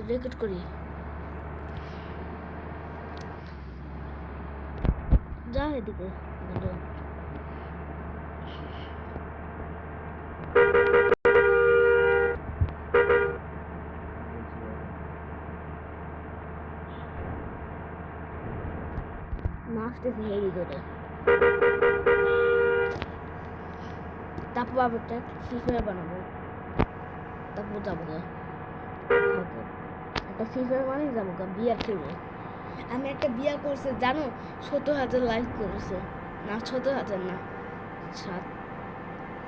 Record করি। যা এদিকে আসতেছে হেরি করে। তারপর একটা ফ্রি ফায়ার বানাবো, তারপর যাবো একটা ফ্রি ফায়ার মানে যাবো বিয়া খেলবো। আমি একটা বিয়া করছে জানো, 70,000 লাইক করেছে। না 70,000 না 7।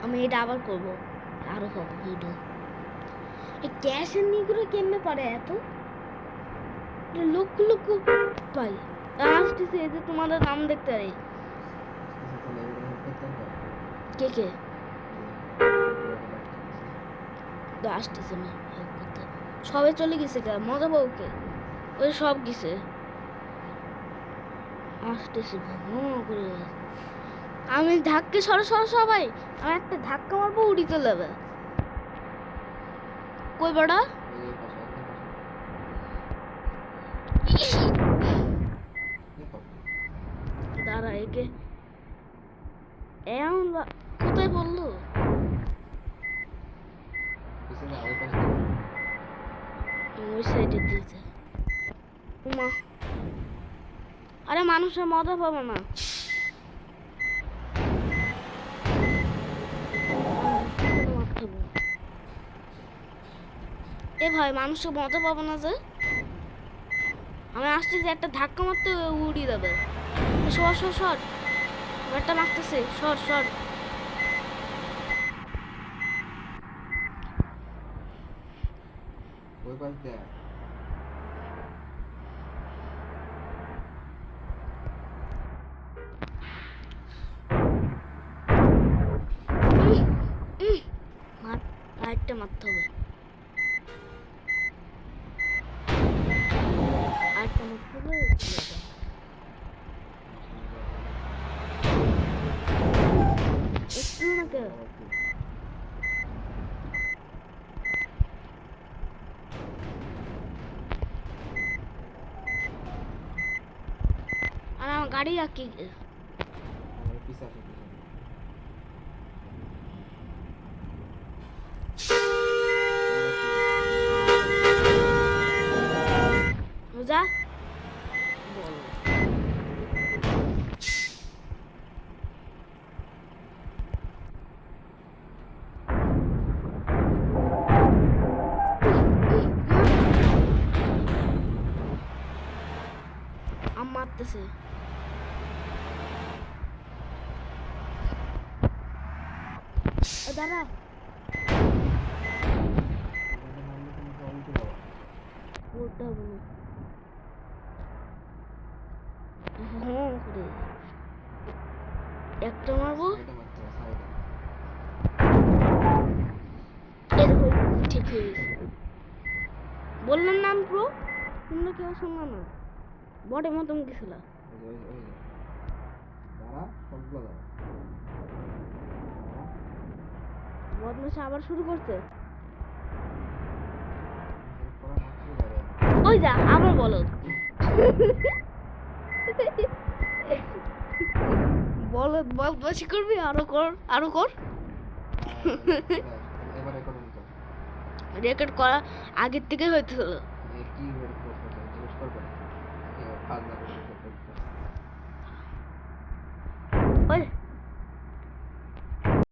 আমি এটা আবার করবো, আরো হবে ভিডিও। এই ক্যাশ এর নিয়ে কেমনে পারে এত লক্ষ লক্ষ পাই। আসতেছে এই যে তোমাদের নাম দেখতে পারি। কে কে আসতেছে না সবাই চলে গেছে কে মজা বউকে ওই সব গেছে আসতেছে করে। আমি ধাক্কে সরো সরো সবাই, আমি একটা ধাক্কা মারবো উড়ি চলে যাবে। কই বড়া দাঁড়া একে এমন কোথায় বললো ওই সাইডে দিয়েছে। আরে মানুষের মজা পাবো না। এ ভাই মানুষের মজা পাবো না যে আমি আসতেছি একটা ধাক্কা মারতে উড়িয়ে যাবে। সর সর সর একটা মারতেছে সর সর। ওই পাশ দেখ আরেকটা মারতে হবে, আরেকটা মারতে হবে। একটু না কেউ আর আমার গাড়ি আঁকি পিছা যা মারতেছে দাঁড়া ওটা বলো হ্যাঁ একটা মারবো ঠিক হয়ে গেছে। বললাম নাম প্রো তোমরা কেউ শুনলো না বটে মতন গেছিল। বদমাশি আবার শুরু করছে। ওই যা আবার বলো বলো বদমাশি করবি আরো কর আরো কর। রেকর্ড করা আগের থেকে হয়েছিল। ওই